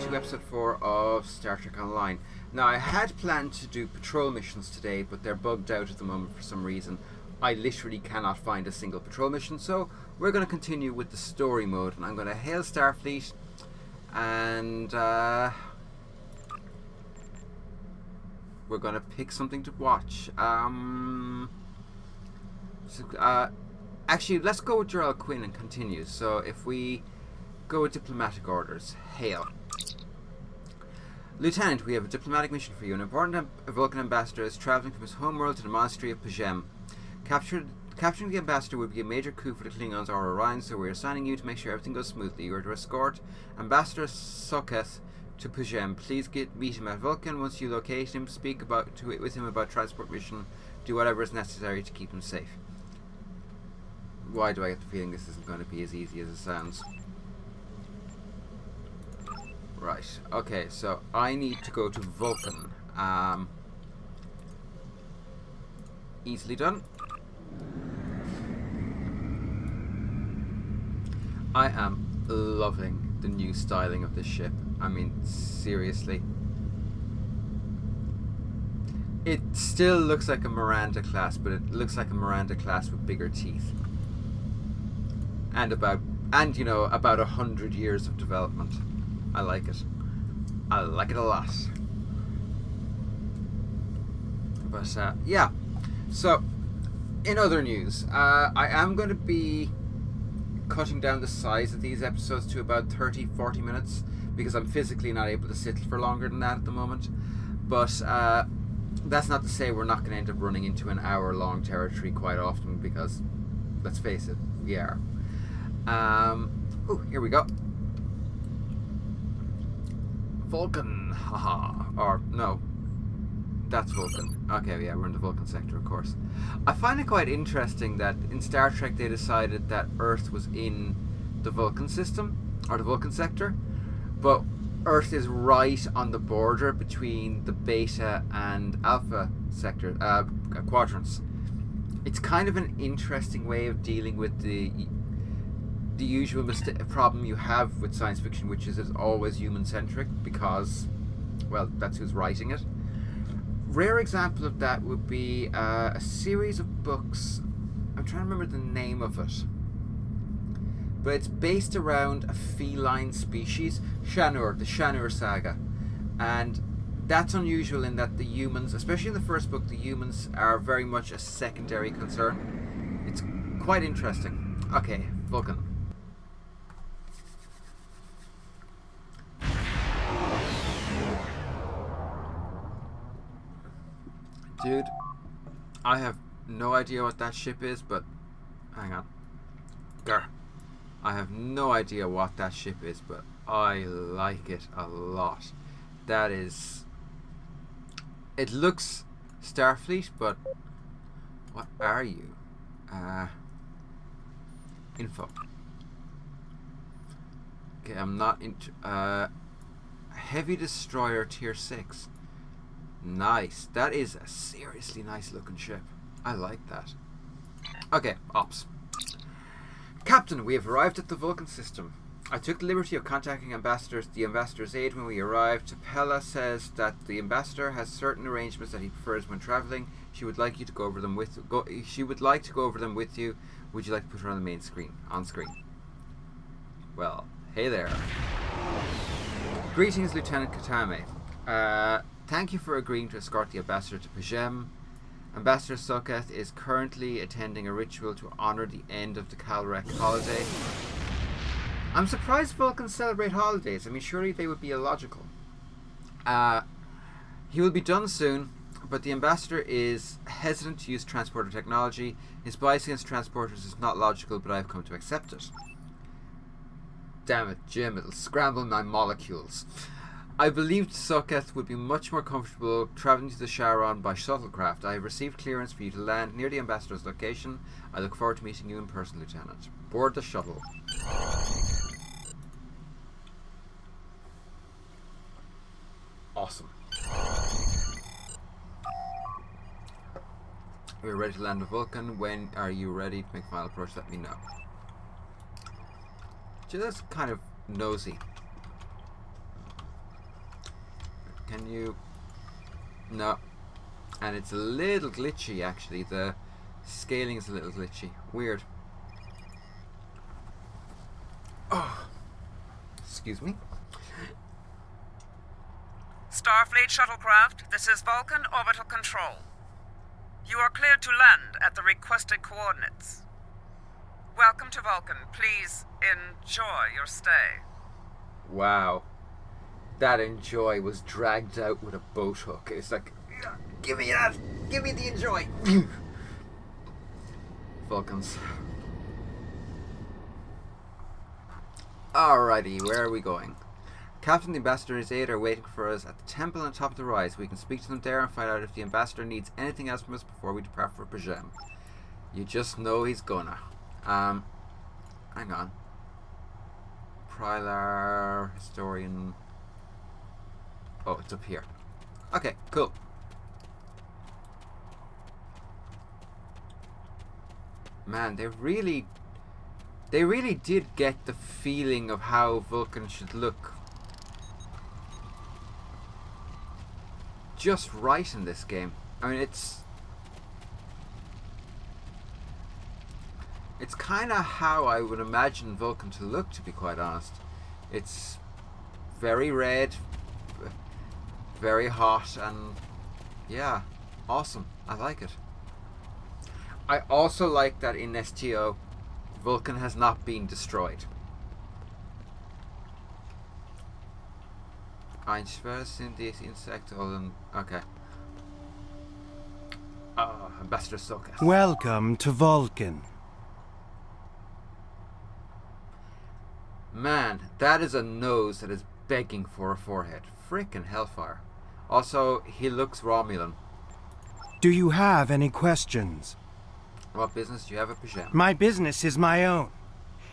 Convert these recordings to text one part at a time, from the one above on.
to episode 4 of Star Trek Online. Now, I had planned to do patrol missions today, but they're bugged out at the moment for some reason. I literally cannot find a single patrol mission, so we're going to continue with the story mode, and I'm going to hail Starfleet, and we're going to pick something to watch. Actually, let's go with Gerald Quinn and continue. So if we go with diplomatic orders, hail. Lieutenant, we have a diplomatic mission for you. An important Vulcan ambassador is travelling from his homeworld to the monastery of Pajem. Capturing the ambassador would be a major coup for the Klingons or Orion, so we are assigning you to make sure everything goes smoothly. You are to escort Ambassador Soketh to Pajem. Please meet him at Vulcan. Once you locate him, speak with him about transport mission. Do whatever is necessary to keep him safe. Why do I get the feeling this isn't going to be as easy as it sounds? Right, okay, so I need to go to Vulcan. Easily done. I am loving the new styling of this ship. I mean, seriously. It still looks like a Miranda class, but it looks like a Miranda class with bigger teeth. And about 100 years of development. I like it. I like it a lot. But yeah. So, in other news, I am going to be cutting down the size of these episodes to about 30-40 minutes because I'm physically not able to sit for longer than that at the moment. But that's not to say we're not going to end up running into an hour-long territory quite often because, let's face it, we are. Oh, here we go. Vulcan, haha. Or, no. That's Vulcan. Okay, yeah, we're in the Vulcan sector, of course. I find it quite interesting that in Star Trek they decided that Earth was in the Vulcan system, or the Vulcan sector, but Earth is right on the border between the Beta and Alpha sector, quadrants. It's kind of an interesting way of dealing with the usual problem you have with science fiction, which is it's always human-centric because, well, that's who's writing it. Rare example of that would be a series of books. I'm trying to remember the name of it, but it's based around a feline species, Shanur, the Shanur saga, and that's unusual in that the humans, especially in the first book, the humans are very much a secondary concern. It's quite interesting. Okay, Vulcan. Dude, I have no idea what that ship is, but hang on. Grr. I have no idea what that ship is, but I like it a lot. That is... It looks Starfleet, but what are you? Info. Okay, I'm not into... Heavy Destroyer Tier 6. Nice. That is a seriously nice looking ship. I like that. Okay, ops. Captain, we have arrived at the Vulcan system. I took the liberty of contacting the ambassador's aide when we arrived. Tapella says that the ambassador has certain arrangements that he prefers when traveling. She would like you to go over them with She would like to go over them with you. Would you like to put her on the main screen? On screen. Well, hey there. Greetings, Lieutenant Katame. Thank you for agreeing to escort the ambassador to Pajem. Ambassador Soketh is currently attending a ritual to honour the end of the Calrec holiday. I'm surprised Vulcans celebrate holidays. I mean, surely they would be illogical. He will be done soon, but the ambassador is hesitant to use transporter technology. His bias against transporters is not logical, but I have come to accept it. Damn it, Jim, it'll scramble my molecules. I believed Soketh would be much more comfortable travelling to the Charon by shuttlecraft. I have received clearance for you to land near the ambassador's location. I look forward to meeting you in person, Lieutenant. Board the shuttle. Awesome. We're ready to land the Vulcan. When are you ready to make final approach? Let me know. Just kind of nosy. Can you... No. And it's a little glitchy, actually. The scaling is a little glitchy. Weird. Oh. Excuse me. Starfleet shuttlecraft, this is Vulcan Orbital Control. You are cleared to land at the requested coordinates. Welcome to Vulcan. Please enjoy your stay. Wow. That enjoy was dragged out with a boat hook. It's like, give me that! Give me the enjoy! Vulcans. Alrighty, where are we going? Captain, the Ambassador and his aide are waiting for us at the temple on top of the rise. We can speak to them there and find out if the Ambassador needs anything else from us before we depart for Pajem. You just know he's gonna. Hang on. Prylar, Historian... Oh, it's up here. Okay, cool. Man, they really did get the feeling of how Vulcan should look just right in this game. I mean, it's kind of how I would imagine Vulcan to look, to be quite honest. It's very red, very hot, and yeah, awesome. I like it. I also like that in STO, Vulcan has not been destroyed. Einschwers in this insect, okay. Ambassador Sokas. Welcome to Vulcan. Man, that is a nose that is begging for a forehead. Frickin' hellfire. Also, he looks Romulan. Do you have any questions? What business do you have at Pajem? My business is my own.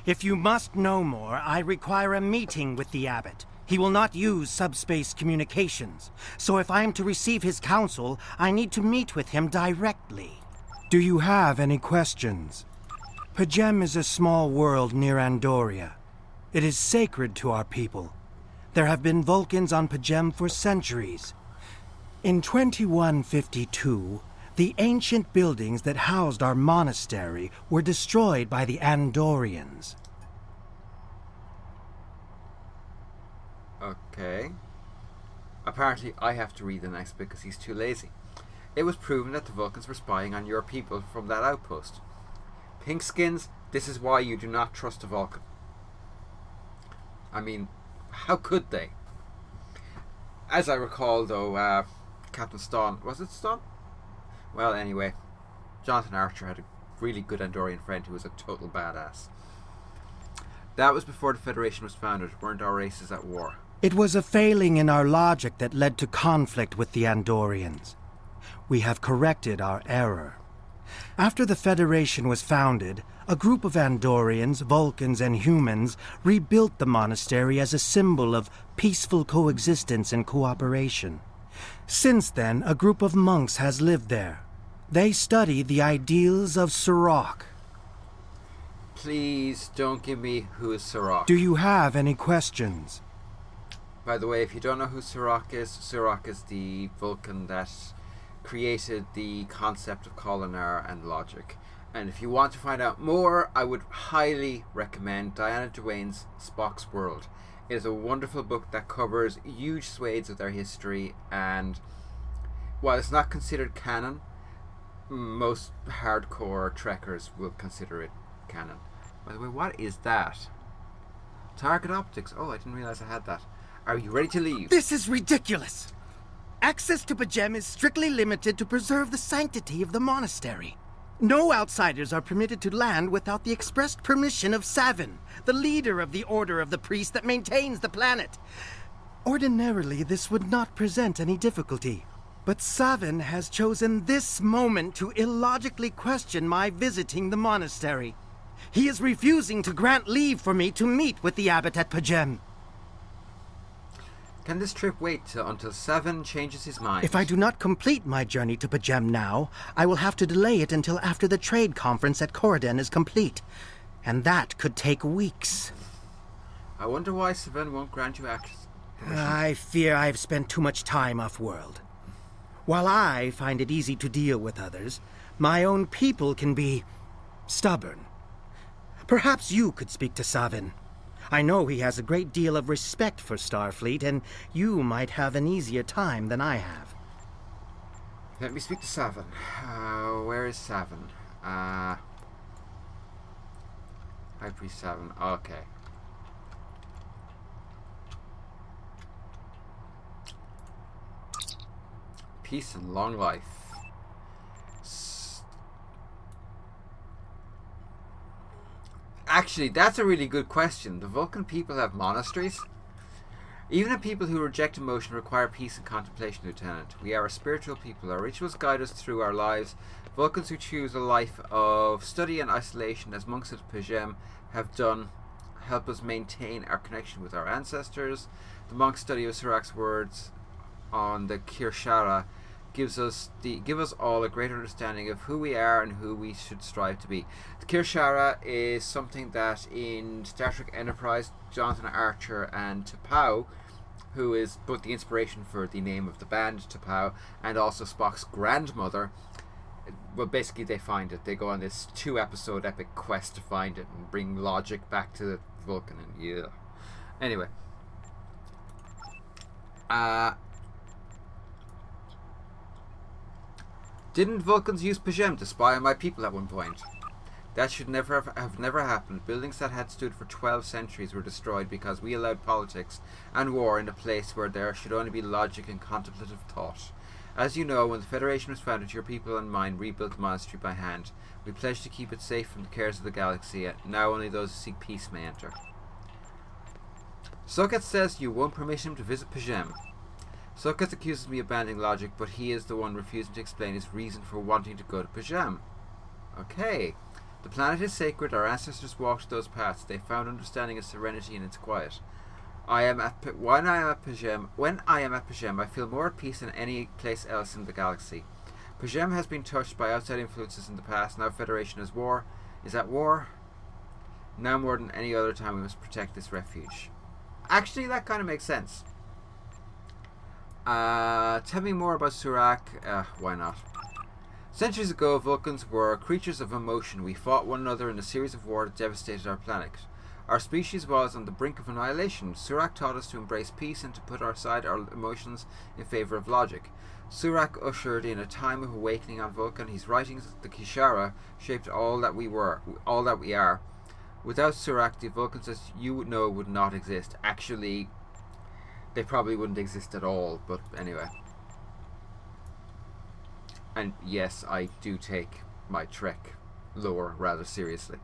If you must know more, I require a meeting with the abbot. He will not use subspace communications. So if I am to receive his counsel, I need to meet with him directly. Do you have any questions? Pajem is a small world near Andoria. It is sacred to our people. There have been Vulcans on Pajem for centuries. In 2152, the ancient buildings that housed our monastery were destroyed by the Andorians. Okay. Apparently, I have to read the next bit because he's too lazy. It was proven that the Vulcans were spying on your people from that outpost. Pinkskins, this is why you do not trust a Vulcan. I mean, how could they? As I recall, though, Captain Stawn... Was it Stawn? Well, anyway, Jonathan Archer had a really good Andorian friend who was a total badass. That was before the Federation was founded. Weren't our races at war? It was a failing in our logic that led to conflict with the Andorians. We have corrected our error. After the Federation was founded, a group of Andorians, Vulcans, and humans rebuilt the monastery as a symbol of peaceful coexistence and cooperation. Since then, a group of monks has lived there. They study the ideals of Sirach. Please don't give me who is Sirach. Do you have any questions? By the way, if you don't know who Sirach is the Vulcan that created the concept of Kolinar and logic. And if you want to find out more, I would highly recommend Diana Duane's Spock's World. It is a wonderful book that covers huge swathes of their history, and while it's not considered canon, most hardcore trekkers will consider it canon. By the way, what is that? Target optics. Oh, I didn't realize I had that. Are you ready to leave? This is ridiculous! Access to Pajem is strictly limited to preserve the sanctity of the monastery. No outsiders are permitted to land without the expressed permission of Savin, the leader of the Order of the Priest that maintains the planet. Ordinarily, this would not present any difficulty. But Savin has chosen this moment to illogically question my visiting the monastery. He is refusing to grant leave for me to meet with the abbot at Pajem. Can this trip wait until Savin changes his mind? If I do not complete my journey to Pajem now, I will have to delay it until after the trade conference at Corridon is complete. And that could take weeks. I wonder why Savin won't grant you permission. I fear I've spent too much time off-world. While I find it easy to deal with others, my own people can be stubborn. Perhaps you could speak to Savin. I know he has a great deal of respect for Starfleet, and you might have an easier time than I have. Let me speak to Savin. Where is Savin? High Priest Savin. Okay. Peace and long life. Actually, that's a really good question. The Vulcan people have monasteries? Even the people who reject emotion require peace and contemplation, Lieutenant. We are a spiritual people. Our rituals guide us through our lives. Vulcans who choose a life of study and isolation, as monks at P'Jem have done, help us maintain our connection with our ancestors. The monk's study of Surak's words on the Kirshara give us all a greater understanding of who we are and who we should strive to be. The Kirshara is something that in Star Trek Enterprise, Jonathan Archer and T'Pau, who is both the inspiration for the name of the band, T'Pau, and also Spock's grandmother, well, basically they find it. They go on this 2-episode epic quest to find it and bring logic back to the Vulcan, and yeah. Anyway. Didn't Vulcans use P'Jem to spy on my people at one point? That should never have never happened. Buildings that had stood for 12 centuries were destroyed because we allowed politics and war in a place where there should only be logic and contemplative thought. As you know, when the Federation was founded, your people and mine rebuilt the monastery by hand. We pledged to keep it safe from the cares of the galaxy. Now only those who seek peace may enter. Soket says you won't permit him to visit P'Jem. Soket accuses me of abandoning logic, but he is the one refusing to explain his reason for wanting to go to P'Jem. Okay. The planet is sacred. Our ancestors walked those paths. They found understanding and serenity in its quiet. When I am at P'Jem, I feel more at peace than any place else in the galaxy. P'Jem has been touched by outside influences in the past. Now Federation is at war. Now more than any other time we must protect this refuge. Actually, that kind of makes sense. Tell me more about Surak. Why not? Centuries ago, Vulcans were creatures of emotion. We fought one another in a series of wars that devastated our planet. Our species was on the brink of annihilation. Surak taught us to embrace peace and to put aside our emotions in favor of logic. Surak ushered in a time of awakening on Vulcan. His writings, the Kishara, shaped all that we are. Without Surak, the Vulcans, as you would know, would not exist. Actually, they probably wouldn't exist at all, but anyway. And yes, I do take my trek lore rather seriously.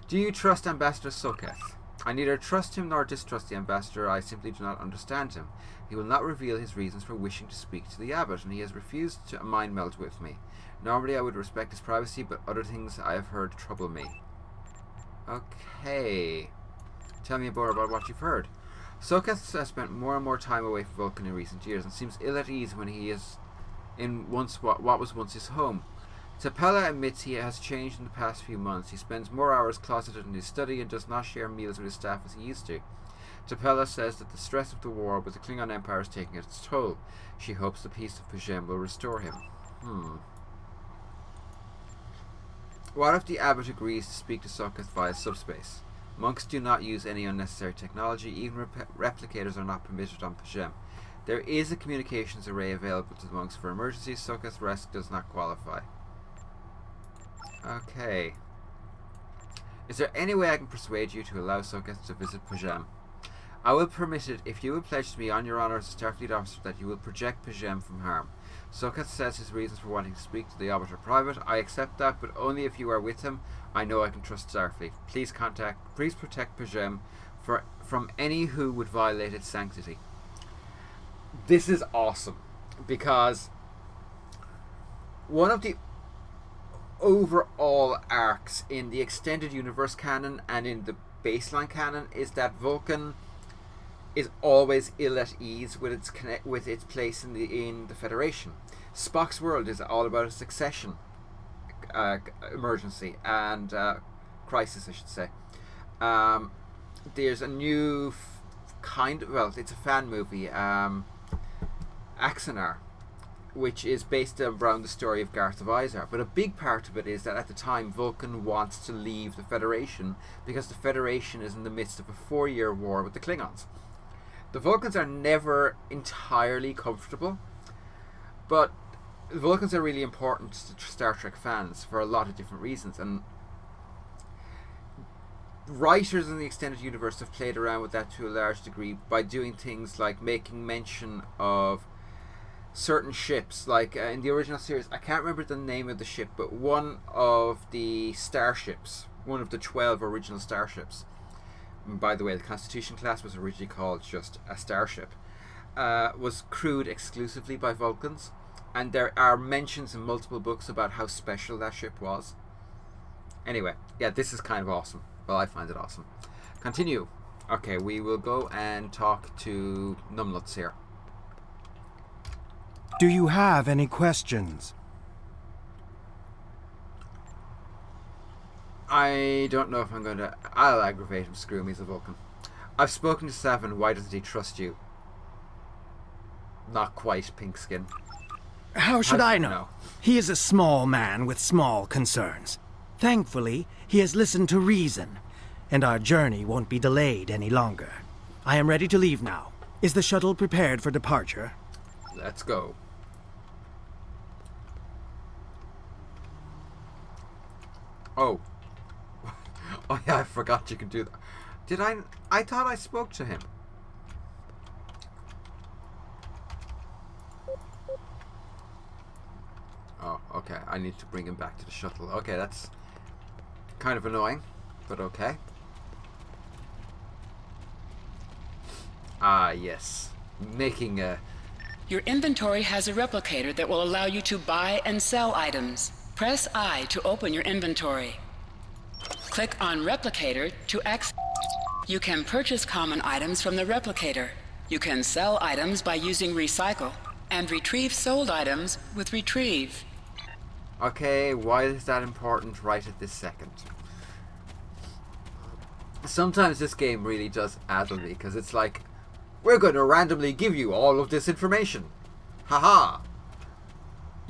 Do you trust Ambassador Soket? I neither trust him nor distrust the Ambassador. I simply do not understand him. He will not reveal his reasons for wishing to speak to the Abbot, and he has refused to mind meld with me. Normally I would respect his privacy, but other things I have heard trouble me. Okay. Tell me more about what you've heard. Soket has spent more and more time away from Vulcan in recent years, and seems ill at ease when he is in what was once his home. T'Pella admits he has changed in the past few months. He spends more hours closeted in his study and does not share meals with his staff as he used to. T'Pella says that the stress of the war with the Klingon Empire is taking its toll. She hopes the peace of P'Jem will restore him. What if the Abbot agrees to speak to Soket via subspace? Monks do not use any unnecessary technology. Even replicators are not permitted on P'Jem. There is a communications array available to the monks for emergencies. Soket's rest does not qualify. Okay. Is there any way I can persuade you to allow Soket to visit P'Jem? I will permit it if you will pledge to me on your honor as a Starfleet officer that you will project P'Jem from harm. Soket says his reasons for wanting to speak to the Abbot are private. I accept that, but only if you are with him. I know I can trust Starfleet. Please protect P'Jem from any who would violate its sanctity. This is awesome, because one of the overall arcs in the extended universe canon and in the baseline canon is that Vulcan is always ill at ease with its place in the Federation. Spock's world is all about a succession emergency and crisis, I should say. There's a new it's a fan movie, Axanar, which is based around the story of Garth of Izar. But a big part of it is that at the time Vulcan wants to leave the Federation because the Federation is in the midst of a 4-year war with the Klingons. The Vulcans are never entirely comfortable, but the Vulcans are really important to Star Trek fans for a lot of different reasons, and writers in the extended universe have played around with that to a large degree by doing things like making mention of certain ships, like in the original series, I can't remember the name of the ship, but one of the starships, one of the 12 original starships, and by the way, the Constitution class was originally called just a starship, was crewed exclusively by Vulcans, and there are mentions in multiple books about how special that ship was. Anyway, yeah, this is kind of awesome. Well, I find it awesome. Continue. Okay, we will go and talk to Numbnuts here. Do you have any questions? I don't know if I'm going to... I'll aggravate him, screw him, he's a Vulcan. I've spoken to Seven, why doesn't he trust you? Not quite, pink skin. How should I know? He is a small man with small concerns. Thankfully, he has listened to reason, and our journey won't be delayed any longer. I am ready to leave now. Is the shuttle prepared for departure? Let's go. Oh. Oh yeah, I forgot you could do that. Did I? I thought I spoke to him. Oh, okay. I need to bring him back to the shuttle. Okay, that's kind of annoying, but okay. Ah, yes. Making a... Your inventory has a replicator that will allow you to buy and sell items. Press I to open your inventory. Click on Replicator to access. You can purchase common items from the replicator. You can sell items by using Recycle, and retrieve sold items with Retrieve. Okay, why is that important right at this second? Sometimes this game really does addle me, because it's like, we're going to randomly give you all of this information. Haha.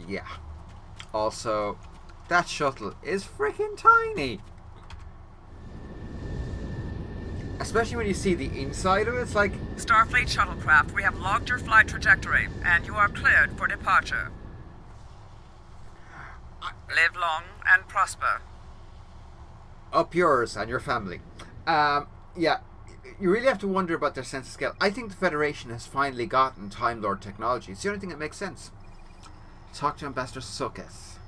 Yeah. Also, that shuttle is freaking tiny. Especially when you see the inside of it, it's like... Starfleet shuttlecraft, we have logged your flight trajectory, and you are cleared for departure. Live long and prosper. Up yours and your family. Yeah, you really have to wonder about their sense of scale. I think the Federation has finally gotten Time Lord technology. It's the only thing that makes sense. Talk to Ambassador Sokes.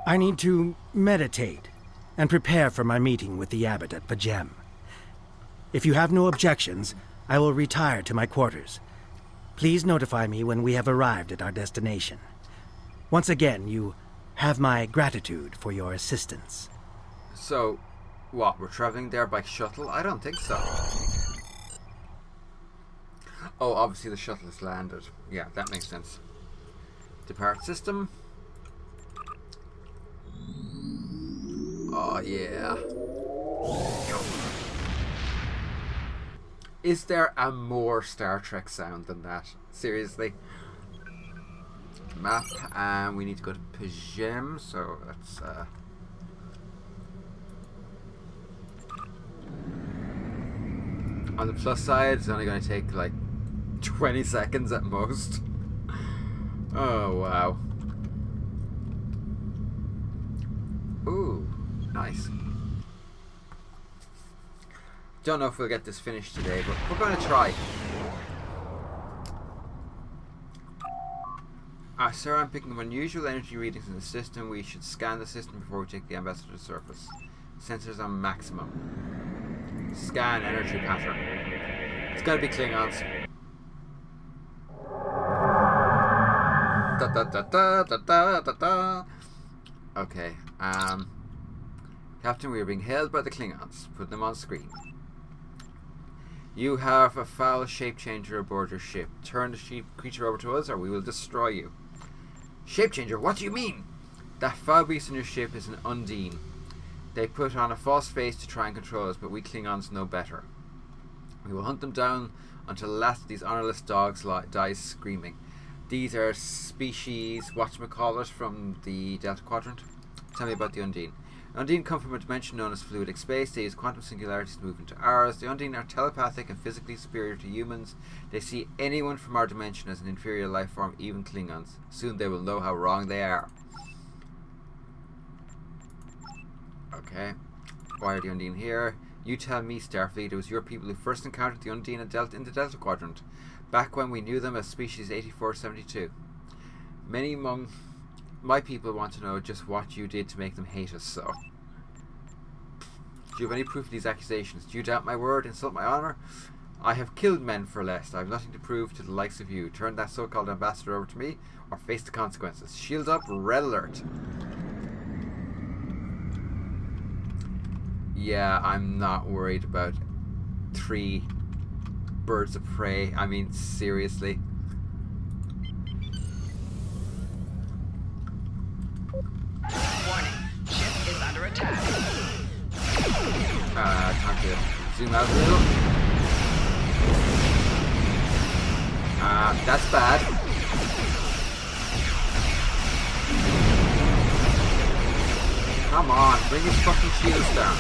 I need to meditate and prepare for my meeting with the abbot at Pajem. If you have no objections, I will retire to my quarters. Please notify me when we have arrived at our destination. Once again, you have my gratitude for your assistance. So, what, we're traveling there by shuttle? I don't think so. Oh, obviously the shuttle has landed. Yeah, that makes sense. Depart system. Oh, yeah. Is there a more Star Trek sound than that? Seriously? Map, and we need to go to Pajem, so that's on the plus side, it's only going to take like 20 seconds at most. Oh wow. Ooh, nice. Don't know if we'll get this finished today, but we're going to try. Sir, I'm picking up unusual energy readings in the system. We should scan the system before we take the ambassador to surface. Sensors on maximum. Scan energy pattern. It's got to be Klingons. Da da da da da da da da. Okay. Captain, we are being held by the Klingons. Put them on screen. You have a foul shape changer aboard your ship. Turn the creature over to us, or we will destroy you. Shape changer? What do you mean? That foul beast on your ship is an Undine. They put on a false face to try and control us, but we Klingons know better. We will hunt them down until the last of these honourless dogs dies screaming. These are species, whatchamacallit, from the Delta Quadrant. Tell me about the Undine. The Undine come from a dimension known as fluidic space. They use quantum singularities to move into ours. The Undine are telepathic and physically superior to humans. They see anyone from our dimension as an inferior life form, even Klingons. Soon they will know how wrong they are. Okay. Why are the Undine here? You tell me, Starfleet. It was your people who first encountered the Undine in the Delta Quadrant, back when we knew them as Species 8472. Many among my people want to know just what you did to make them hate us so. Do you have any proof of these accusations? Do you doubt my word, insult my honour? I have killed men for less. I have nothing to prove to the likes of you. Turn that so-called ambassador over to me, or face the consequences. Shield up, red alert. Yeah, I'm not worried about 3 birds of prey. I mean, seriously. Warning, ship is under attack. Time to zoom out a little. That's bad. Come on, bring his fucking shields down.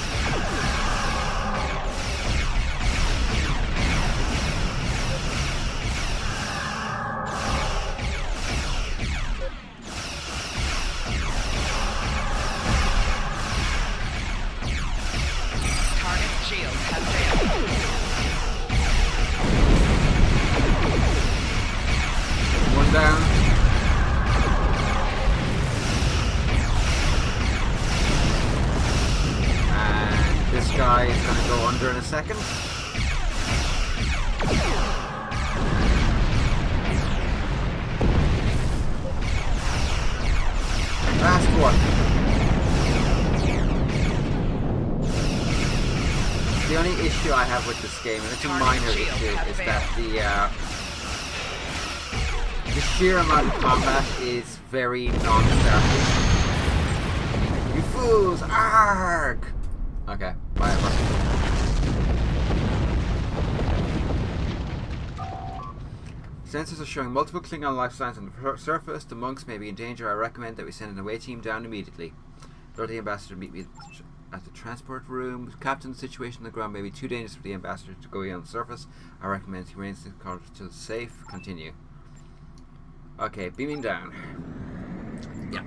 Target shield has failed. One down. This guy is going to go under in a second. Last one. The only issue I have with this game, and it's a minor issue, is that the sheer amount of combat is very non-Starfleet. You fools! Arg! Okay, whatever. Sensors are showing multiple Klingon life signs on the surface. The monks may be in danger. I recommend that we send an away team down immediately. Lord the Ambassador, meet me at the transport room. Captain, the situation on the ground may be too dangerous for the Ambassador to go on the surface. I recommend he remains in the corridor until safe. Continue. Okay, beaming down. Yeah.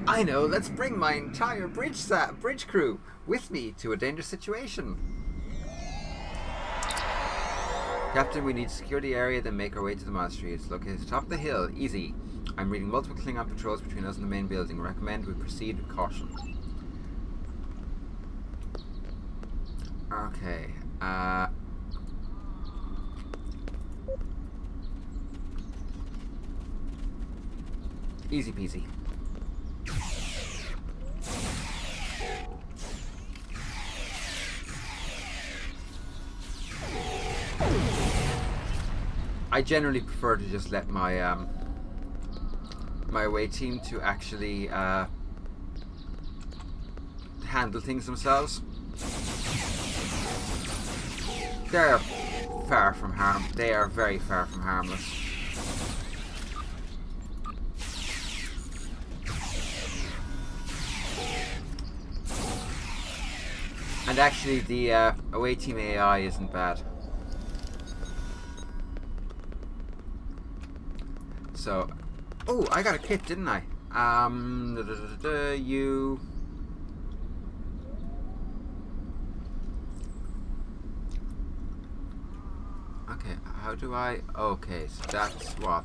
I know, let's bring my entire bridge crew with me to a dangerous situation. Captain, we need to secure the area, then make our way to the monastery. It's located at the top of the hill. Easy. I'm reading multiple Klingon patrols between us and the main building. Recommend we proceed with caution. Okay. Easy peasy. I generally prefer to just let my my away team to actually handle things themselves. They're far from harm. They are very far from harmless. And actually, the away team AI isn't bad. So, oh, I got a kit, didn't I? You. Okay, how do I? Okay, so that's what?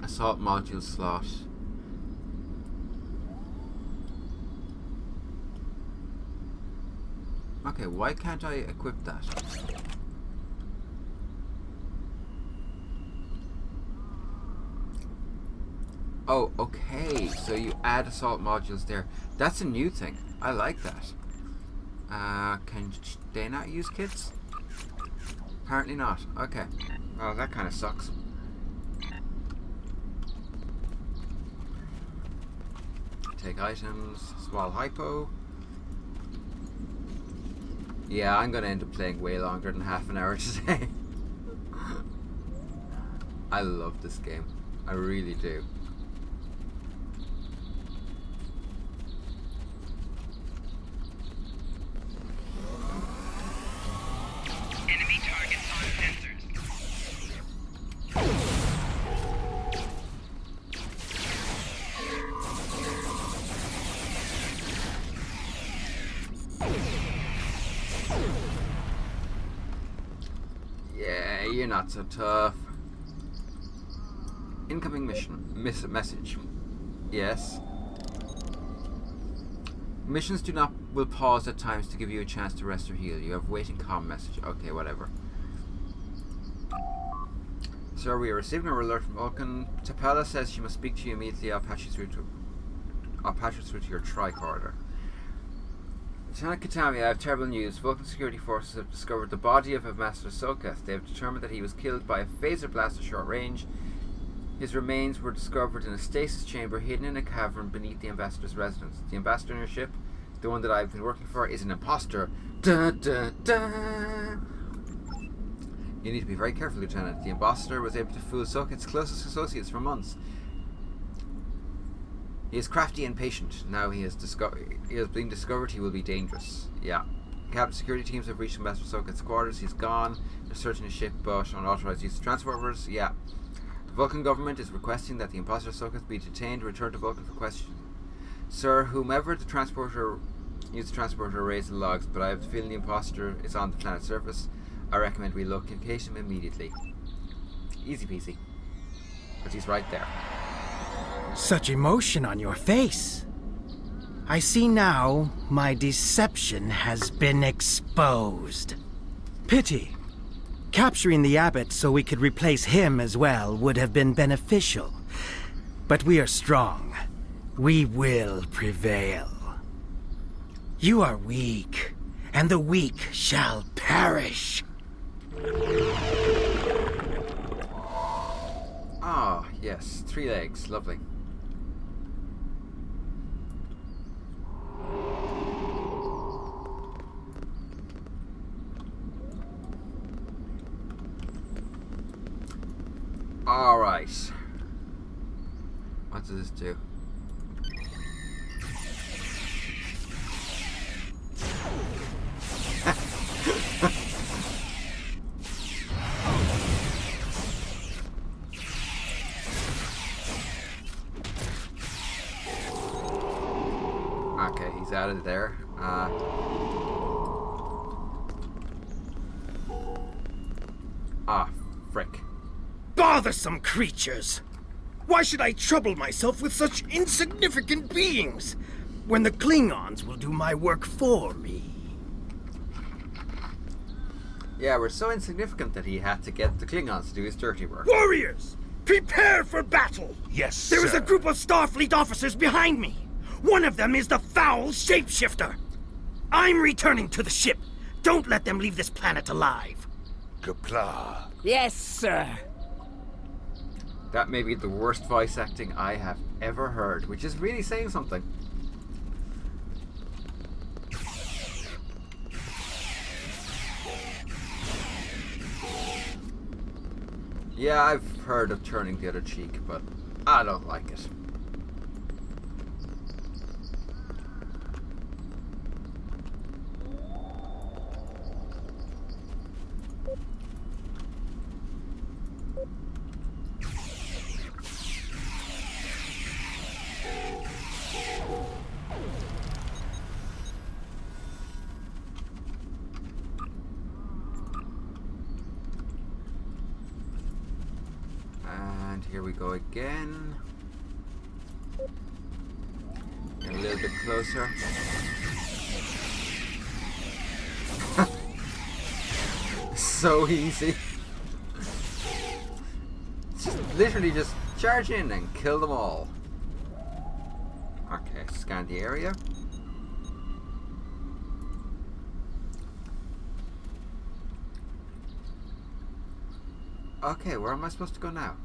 Assault module slot. Okay, why can't I equip that? Oh, okay. So you add assault modules there. That's a new thing. I like that. Can they not use kits? Apparently not. Okay. Oh, that kind of sucks. Take items. Swallow hypo. Yeah, I'm gonna end up playing way longer than half an hour today. I love this game. I really do. Enemy targets on sensors. Yeah, you're not so tough. Incoming mission. Message. Yes. Missions will pause at times to give you a chance to rest or heal. You have waiting comm message. Okay, whatever. Sir, we are receiving an alert from Vulcan. Tapala says she must speak to you immediately. I'll patch you through to your tricorder. Lieutenant Katami, I have terrible news. Vulcan security forces have discovered the body of Master Sokath. They have determined that he was killed by a phaser blast at short range. His remains were discovered in a stasis chamber hidden in a cavern beneath the Ambassador's residence. The Ambassador on your ship, the one that I've been working for, is an imposter. Dun, dun, dun. You need to be very careful, Lieutenant. The Ambassador was able to fool Sokath's closest associates for months. He is crafty and patient. Now he has been discovered, he will be dangerous. Yeah. Captain security teams have reached Ambassador Sokath's quarters. He's gone. They're searching his ship, but unauthorized use of transporters. Yeah. The Vulcan government is requesting that the imposter Sokath be detained and returned to Vulcan for questioning. Sir, whomever the transporter used the transporter raised the logs, but I have the feeling the imposter is on the planet's surface. I recommend we locate him immediately. Easy peasy. But he's right there. Such emotion on your face. I see now my deception has been exposed. Pity. Capturing the abbot so we could replace him as well would have been beneficial. But we are strong. We will prevail. You are weak, and the weak shall perish. Ah, yes. 3 legs. Lovely. Alright. What does this do? Okay, he's out of there. Frick. Bothersome creatures! Why should I trouble myself with such insignificant beings, when the Klingons will do my work for me? Yeah, we're so insignificant that he had to get the Klingons to do his dirty work. Warriors! Prepare for battle! Yes, There is sir. a group of Starfleet officers behind me! One of them is the foul shapeshifter! I'm returning to the ship! Don't let them leave this planet alive! Kapla. Yes, sir. That may be the worst voice acting I have ever heard, which is really saying something. Yeah, I've heard of turning the other cheek, but I don't like it. And here we go again. Get a little bit closer. So easy. It's just literally just charge in and kill them all. Okay, scan the area. Okay, where am I supposed to go now?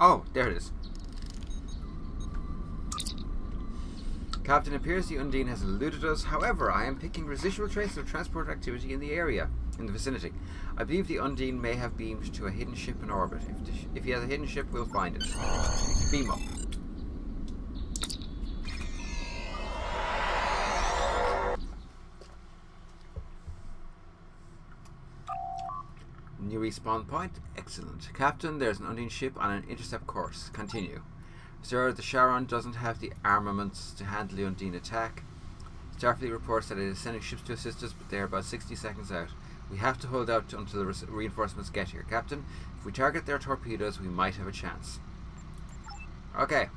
Oh, there it is. Captain, appears the Undine has eluded us. However, I am picking residual traces of transport activity in the area, in the vicinity. I believe the Undine may have beamed to a hidden ship in orbit. If he has a hidden ship, we'll find it. Beam up. New respawn point. Excellent. Captain, there's an Undine ship on an intercept course. Continue. Sir, the Charon doesn't have the armaments to handle the Undine attack. Starfleet reports that it is sending ships to assist us, but they are about 60 seconds out. We have to hold out until the reinforcements get here. Captain, if we target their torpedoes, we might have a chance. Okay.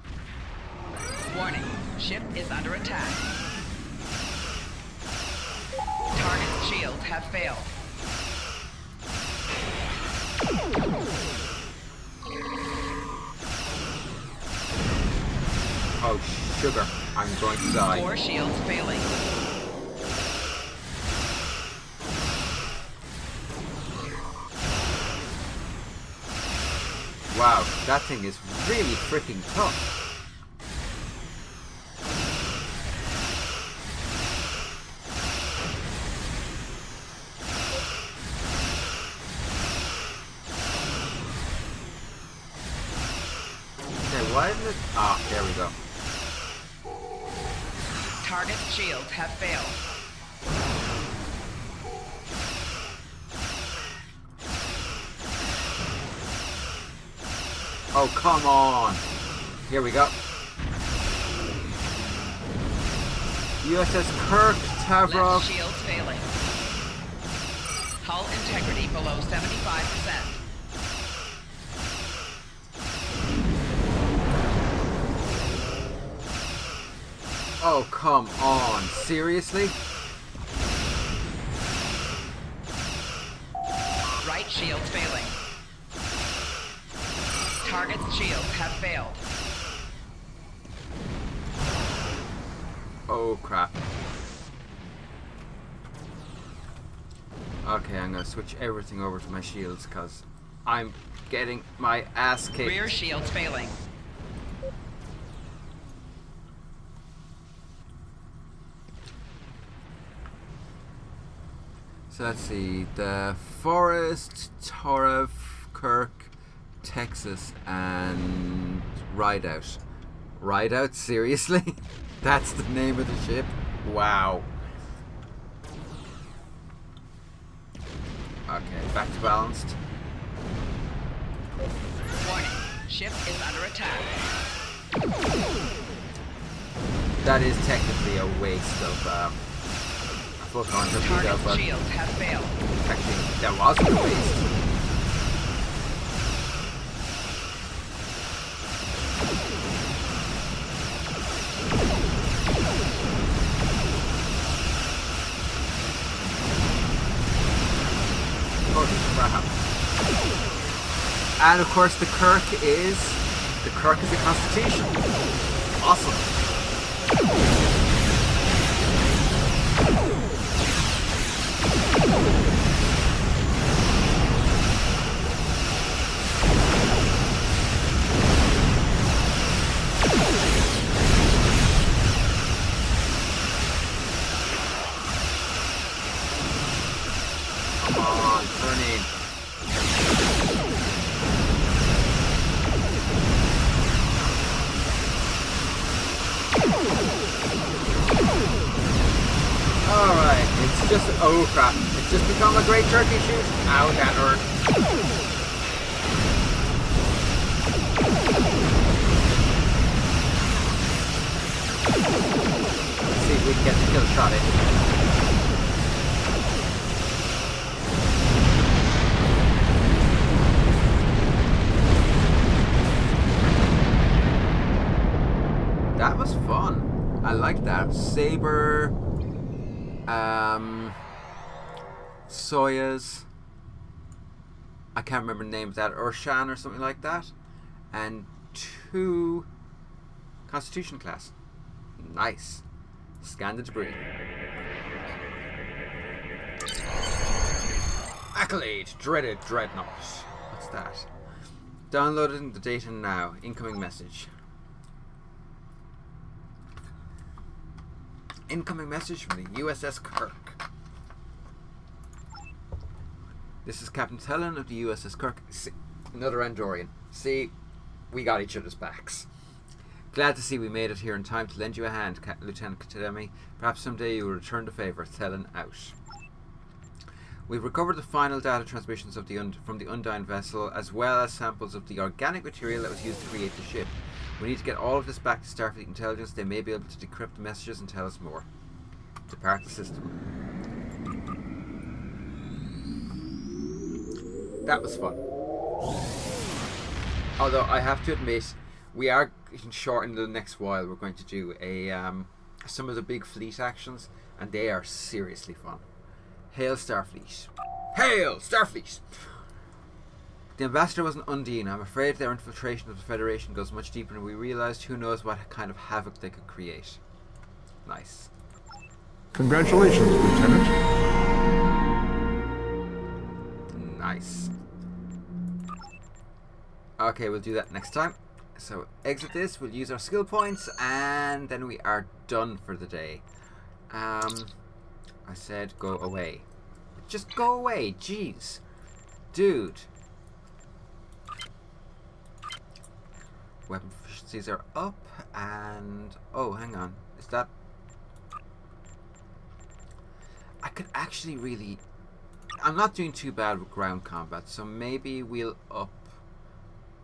Warning. Ship is under attack. Target shields have failed. Oh, sugar. I'm going to die. 4 shields failing. Wow, that thing is really freaking tough. Okay, why isn't it? Ah, there we go. Target shields have failed. Oh, come on. Here we go. USS Kirk, Left Tavrov. shields failing. Hull integrity below 75%. Oh, come on. Seriously? Right shields failing. Target's shields have failed. Oh, crap. Okay, I'm going to switch everything over to my shields because I'm getting my ass kicked. Rear shields failing. So let's see. The Forest, Torov, Kirk, Texas, and Rideout. Rideout? Seriously? That's the name of the ship? Wow. Okay, back to balanced. Warning. Ship is under attack. That is technically a waste of a full torpedo, Target's but shields have failed. actually that wasn't a waste. Holy crap. And of course the Kirk is a Constitution. Awesome. Come on, turn in. Alright, it's just, oh crap, it's just become a great turkey shoot. Ow, that hurt. Let's see if we can get the kill shot in. That was fun. I like that. Saber, Soyuz, I can't remember the name of that, Urshan or something like that, and 2 Constitution class. Nice. Scan the debris. Accolade, dreaded dreadnought. What's that? Downloading the data now. Incoming message. Incoming message from the USS Kirk. This is Captain Tellon of the USS Kirk. See, another Andorian. See, we got each other's backs. Glad to see we made it here in time to lend you a hand, Lieutenant Katemi. Perhaps someday you will return the favour. Tellon out. We've recovered the final data transmissions of from the Undyne vessel, as well as samples of the organic material that was used to create the ship. We need to get all of this back to Starfleet Intelligence. They may be able to decrypt the messages and tell us more. Depart the system. That was fun. Although I have to admit, we are short in the next while. We're going to do some of the big fleet actions, and they are seriously fun. Hail Starfleet! Hail Starfleet! The ambassador was an Undine. I'm afraid their infiltration of the Federation goes much deeper than we realised. Who knows what kind of havoc they could create. Nice. Congratulations, Lieutenant. Nice. Okay, we'll do that next time. So exit this, we'll use our skill points, and then we are done for the day. I said go away. Just go away, jeez. Dude. Weapon efficiencies are up, and... oh, hang on. Is that... I could actually really... I'm not doing too bad with ground combat, so maybe we'll up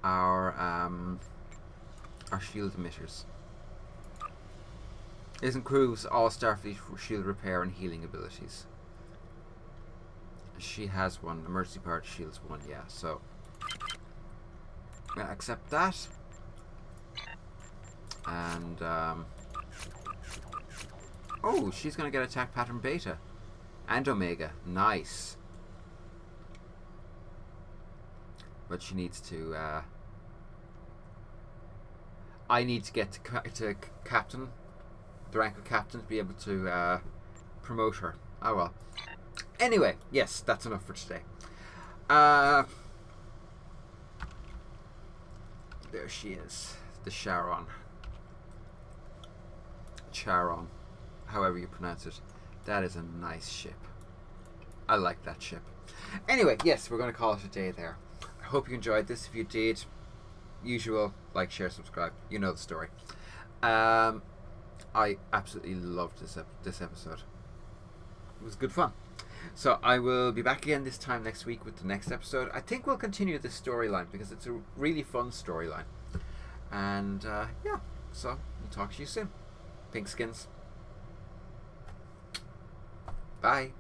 our shield emitters. This improves all Starfleet shield repair and healing abilities. She has one. Emergency powered shields 1, yeah, so accept that. And oh, she's gonna get attack pattern beta and omega. Nice. But she needs to I need to get to captain, the rank of captain, to be able to promote her. Oh well. Anyway, yes, that's enough for today. There she is, the Charon, however you pronounce it. That is a nice ship. I like that ship. Anyway, yes, we're going to call it a day there. I hope you enjoyed this. If you did, usual, like, share, subscribe. You know the story. I absolutely loved this episode. It was good fun. So I will be back again this time next week with the next episode. I think we'll continue this storyline because it's a really fun storyline. And yeah, so we'll talk to you soon. Pink skins. Bye.